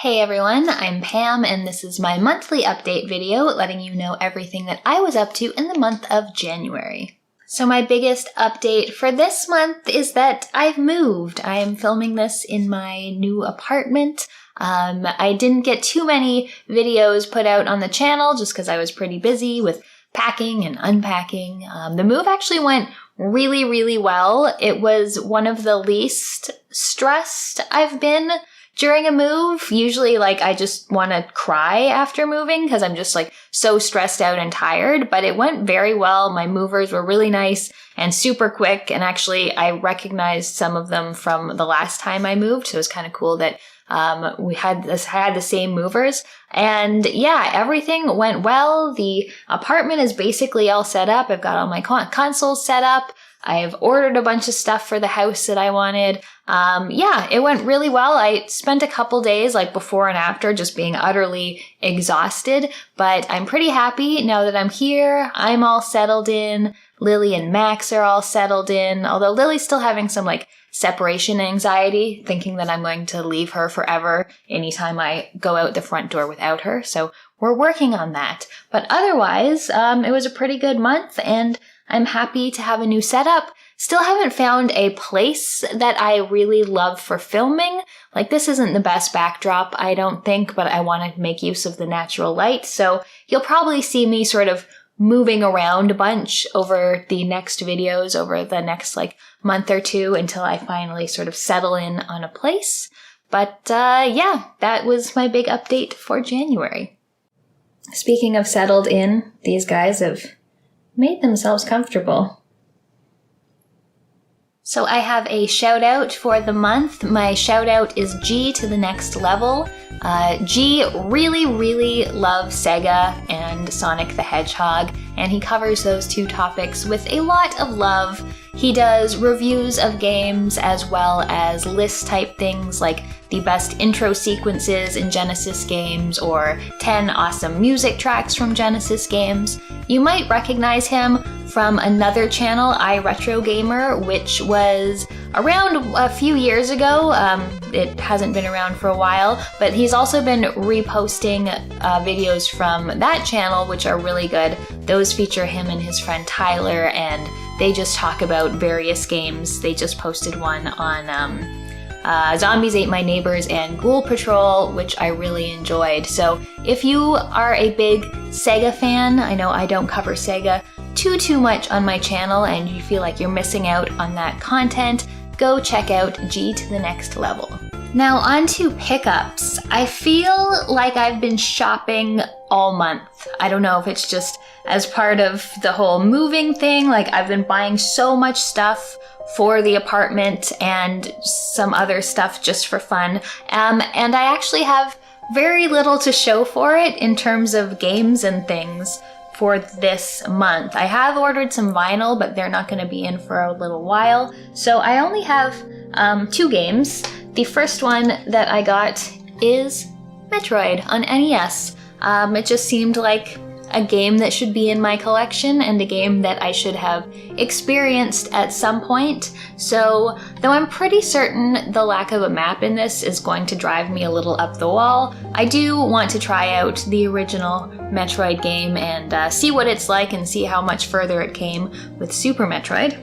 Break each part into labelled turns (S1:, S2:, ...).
S1: Hey everyone, I'm Pam and this is my monthly update video letting you know everything that I was up to in the month of January. So my biggest update for this month is that I've moved. I am filming this in my new apartment. I didn't get too many videos put out on the channel just because I was pretty busy with packing and unpacking. The move actually went really well. It was one of the least stressed I've been during a move. Usually I just want to cry after moving because I'm just so stressed out and tired, but it went very well. My movers were really nice and super quick, and actually I recognized some of them from the last time I moved, so it was kind of cool that we had the same movers. And yeah, everything went well. The apartment is basically all set up. I've got all my consoles set up. I've ordered a bunch of stuff for the house that I wanted. Yeah, it went really well. I spent a couple days before and after just being utterly exhausted, but I'm pretty happy now that I'm here. I'm all settled in. Lily and Max are all settled in, although Lily's still having some separation anxiety, thinking that I'm going to leave her forever anytime I go out the front door without her. So we're working on that. But otherwise, it was a pretty good month and I'm happy to have a new setup. Still haven't found a place that I really love for filming. This isn't the best backdrop, I don't think, but I want to make use of the natural light. So you'll probably see me sort of moving around a bunch over the next videos, over the next month or two until I finally sort of settle in on a place. But yeah, that was my big update for January. Speaking of settled in, these guys have made themselves comfortable. So I have a shout out for the month. My shout out is G to the next level. G really loves Sega and Sonic the Hedgehog, and he covers those two topics with a lot of love. He does reviews of games as well as list type things like the best intro sequences in Genesis games or 10 awesome music tracks from Genesis games. You might recognize him from another channel, iRetroGamer, which was around a few years ago. It hasn't been around for a while, but he's also been reposting videos from that channel, which are really good. Those feature him and his friend Tyler, and they just talk about various games. They just posted one on Zombies Ate My Neighbors and Ghoul Patrol, which I really enjoyed. So if you are a big Sega fan, I know I don't cover Sega too much on my channel and you feel like you're missing out on that content, go check out G to the next level. Now on to pickups. I feel like I've been shopping all month. I don't know if it's just as part of the whole moving thing, I've been buying so much stuff for the apartment and some other stuff just for fun. And I actually have very little to show for it in terms of games and things for this month. I have ordered some vinyl, but they're not going to be in for a little while. So I only have 2 games. The first one that I got is Metroid on NES. It just seemed like a game that should be in my collection and a game that I should have experienced at some point. So, though I'm pretty certain the lack of a map in this is going to drive me a little up the wall, I do want to try out the original Metroid game and see what it's like and see how much further it came with Super Metroid.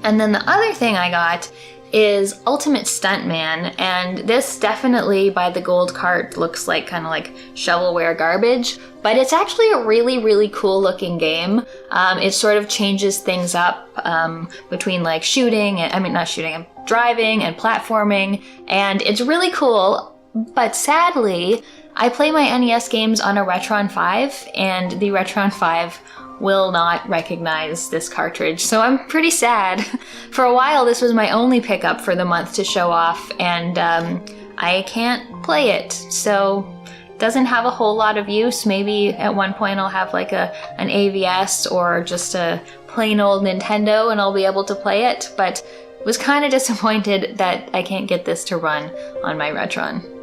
S1: And then the other thing I got is Ultimate Stuntman, and this definitely by the gold cart looks like shovelware garbage, but it's actually a really cool looking game. It sort of changes things up between driving and platforming, and it's really cool, but sadly I play my NES games on a Retron 5 and the Retron 5 will not recognize this cartridge, so I'm pretty sad. For a while this was my only pickup for the month to show off, and I can't play it, so it doesn't have a whole lot of use. Maybe at one point I'll have an AVS or just a plain old Nintendo and I'll be able to play it, but was kind of disappointed that I can't get this to run on my Retron.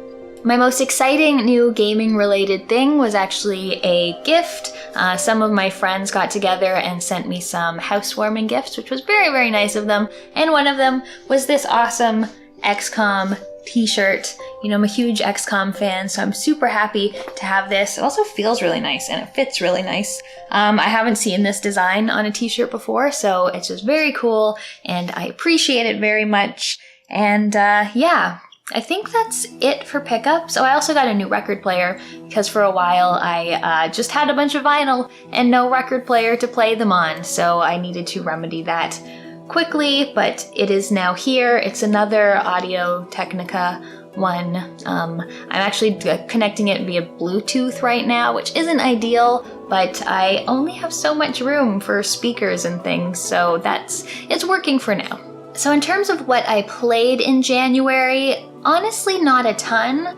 S1: My most exciting new gaming related thing was actually a gift. Some of my friends got together and sent me some housewarming gifts, which was very nice of them. And one of them was this awesome XCOM t-shirt. You know, I'm a huge XCOM fan, so I'm super happy to have this. It also feels really nice and it fits really nice. I haven't seen this design on a t-shirt before, so it's just very cool and I appreciate it very much. And yeah, I think that's it for pickups. So I also got a new record player because for a while I just had a bunch of vinyl and no record player to play them on, so I needed to remedy that quickly, but it is now here. It's another Audio-Technica one. I'm actually connecting it via Bluetooth right now, which isn't ideal, but I only have so much room for speakers and things, so it's working for now. So in terms of what I played in January, honestly not a ton.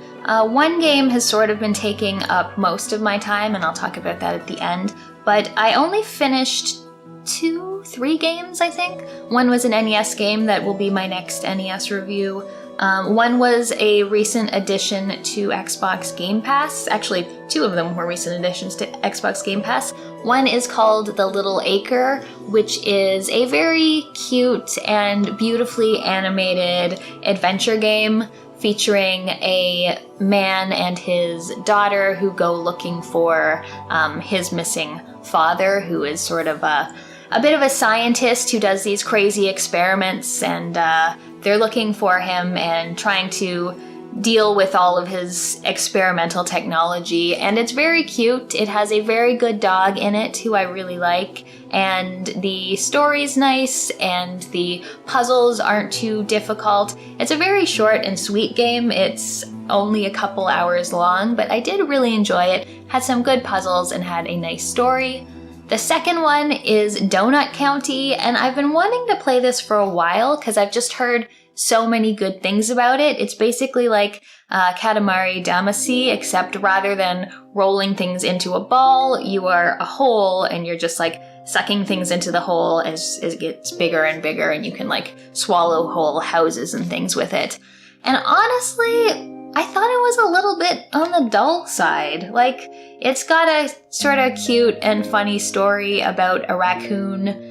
S1: One game has sort of been taking up most of my time, and I'll talk about that at the end, but I only finished 3 games, I think. One was an NES game that will be my next NES review. One was a recent addition to Xbox Game Pass. Actually, 2 of them were recent additions to Xbox Game Pass. One is called The Little Acre, which is a very cute and beautifully animated adventure game featuring a man and his daughter who go looking for his missing father, who is sort of a bit of a scientist who does these crazy experiments, and they're looking for him and trying to deal with all of his experimental technology. And it's very cute. It has a very good dog in it who I really like, and the story's nice and the puzzles aren't too difficult. It's a very short and sweet game. It's only a couple hours long, but I did really enjoy it. Had some good puzzles and had a nice story. The second one is Donut County, and I've been wanting to play this for a while because I've just heard so many good things about it. It's basically like Katamari Damacy, except rather than rolling things into a ball, you are a hole and you're just like sucking things into the hole as it gets bigger and bigger, and you can like swallow whole houses and things with it. And honestly, I thought it was a little bit on the dull side. Like, it's got a sort of cute and funny story about a raccoon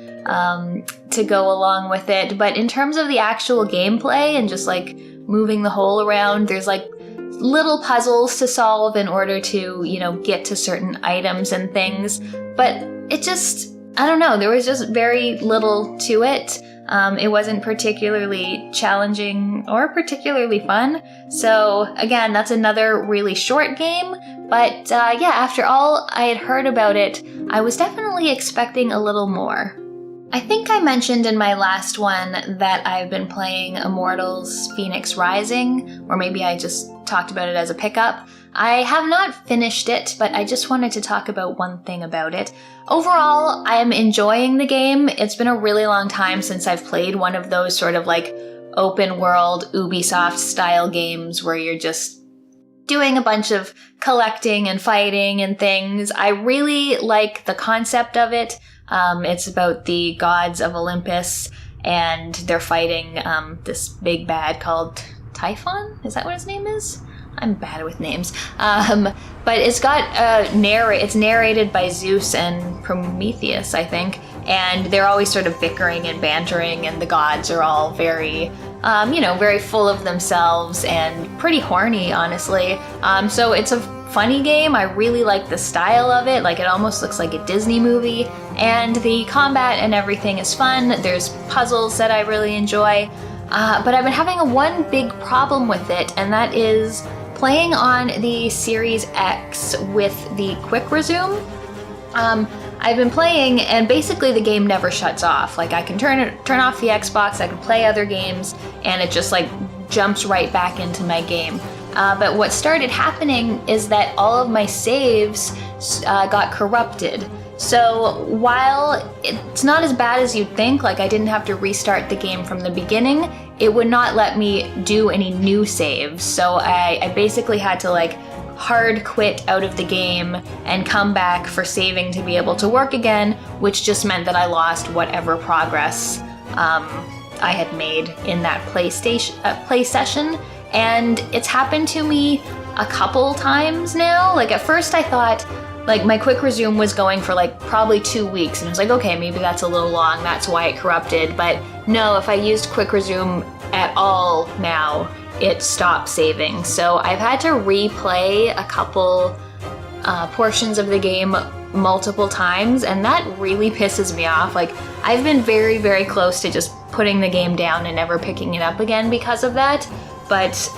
S1: to go along with it, but in terms of the actual gameplay and just like moving the hole around, there's like little puzzles to solve in order to, you know, get to certain items and things, but it just, I don't know, there was just very little to it. It wasn't particularly challenging or particularly fun. So again, that's another really short game. But yeah, after all I had heard about it, I was definitely expecting a little more. I think I mentioned in my last one that I've been playing Immortals Fenyx Rising, or maybe I just talked about it as a pickup. I have not finished it, but I just wanted to talk about one thing about it. Overall, I am enjoying the game. It's been a really long time since I've played one of those sort of like open world Ubisoft style games where you're just doing a bunch of collecting and fighting and things. I really like the concept of it. It's about the gods of Olympus, and they're fighting this big bad called Typhon? Is that what his name is? I'm bad with names. But it's got it's narrated by Zeus and Prometheus, I think, and they're always sort of bickering and bantering, and the gods are all very, very full of themselves and pretty horny, honestly. So it's a funny game. I really like the style of it. Like, it almost looks like a Disney movie, and the combat and everything is fun. There's puzzles that I really enjoy. But I've been having one big problem with it, and that is playing on the Series X with the quick resume. I've been playing, and basically the game never shuts off. Like, I can turn off the Xbox, I can play other games, and it just like jumps right back into my game. But what started happening is that all of my saves got corrupted. So while it's not as bad as you'd think, like I didn't have to restart the game from the beginning, it would not let me do any new saves. So I basically had to like hard quit out of the game and come back for saving to be able to work again, which just meant that I lost whatever progress I had made in that play session. And it's happened to me a couple times now. Like, at first I thought like my quick resume was going for like probably 2 weeks, and I was like, okay, maybe that's a little long, that's why it corrupted. But no, if I used quick resume at all now, it stopped saving. So I've had to replay a couple portions of the game multiple times, and that really pisses me off. Like, I've been very, very close to just putting the game down and never picking it up again because of that, but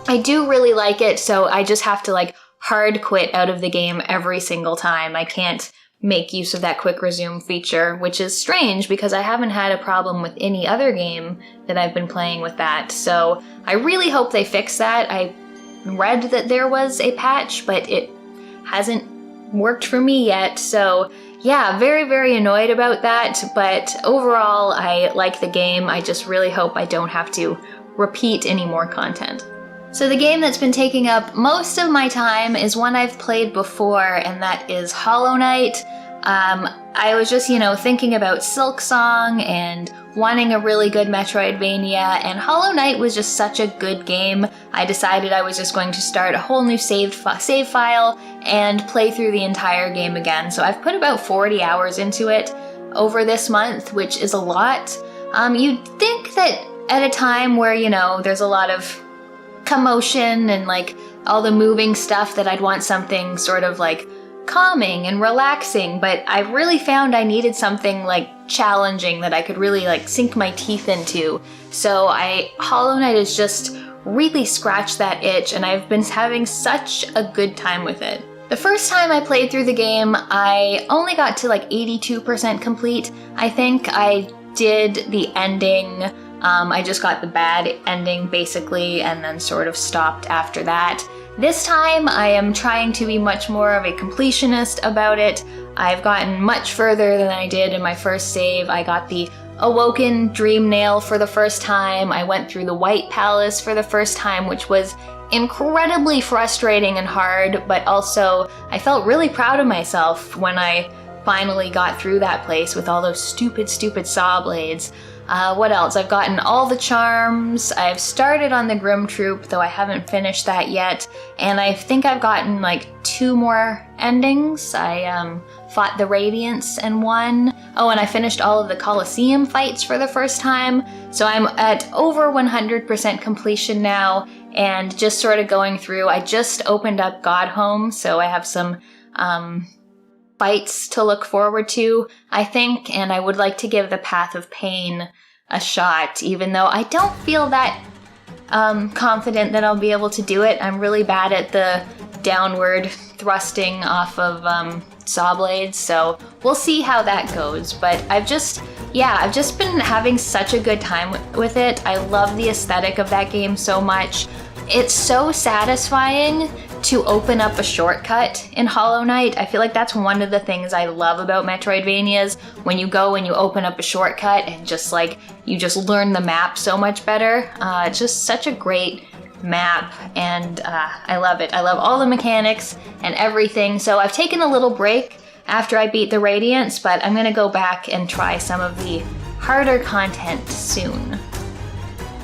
S1: I do really like it, so I just have to like hard quit out of the game every single time. I can't make use of that quick resume feature, which is strange because I haven't had a problem with any other game that I've been playing with that. So I really hope they fix that. I read that there was a patch, but it hasn't worked for me yet. So yeah, very, very annoyed about that. But overall, I like the game. I just really hope I don't have to repeat any more content. So the game that's been taking up most of my time is one I've played before, and that is Hollow Knight. I was just, thinking about Silksong and wanting a really good Metroidvania, and Hollow Knight was just such a good game. I decided I was just going to start a whole new save file and play through the entire game again. So I've put about 40 hours into it over this month, which is a lot. You'd think that at a time where, there's a lot of commotion and like all the moving stuff, that I'd want something sort of like calming and relaxing, but I really found I needed something like challenging that I could really like sink my teeth into. So Hollow Knight has just really scratched that itch, and I've been having such a good time with it. The first time I played through the game, I only got to like 82% complete. I think I did the ending. I just got the bad ending basically, and then sort of stopped after that. This time I am trying to be much more of a completionist about it. I've gotten much further than I did in my first save. I got the Awoken Dream Nail for the first time. I went through the White Palace for the first time, which was incredibly frustrating and hard, but also I felt really proud of myself when I finally got through that place with all those stupid saw blades. What else? I've gotten all the charms. I've started on the Grim Troop, though I haven't finished that yet. And I think I've gotten like 2 more endings. I fought the Radiance and won. Oh, and I finished all of the Colosseum fights for the first time. So I'm at over 100% completion now, and just sort of going through. I just opened up Godhome, so I have some fights to look forward to, I think, and I would like to give the Path of Pain a shot, even though I don't feel that confident that I'll be able to do it. I'm really bad at the downward thrusting off of saw blades, so we'll see how that goes. But I've just been having such a good time with it. I love the aesthetic of that game so much. It's so satisfying to open up a shortcut in Hollow Knight. I feel like that's one of the things I love about Metroidvanias, when you go and you open up a shortcut and just like, you just learn the map so much better. It's just such a great map, and I love it. I love all the mechanics and everything. So I've taken a little break after I beat the Radiance, but I'm gonna go back and try some of the harder content soon.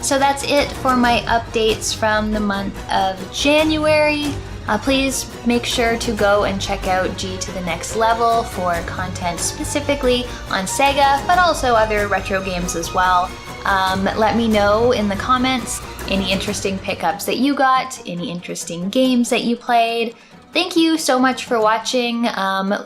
S1: So that's it for my updates from the month of January. Please make sure to go and check out G to the Next Level for content specifically on Sega, but also other retro games as well. Let me know in the comments any interesting pickups that you got, any interesting games that you played. Thank you so much for watching.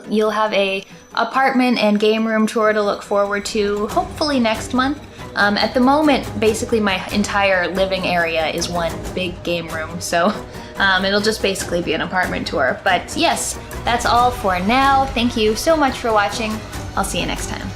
S1: You'll have a apartment and game room tour to look forward to, hopefully next month. At the moment, basically my entire living area is one big game room, so it'll just basically be an apartment tour. But yes, that's all for now. Thank you so much for watching. I'll see you next time.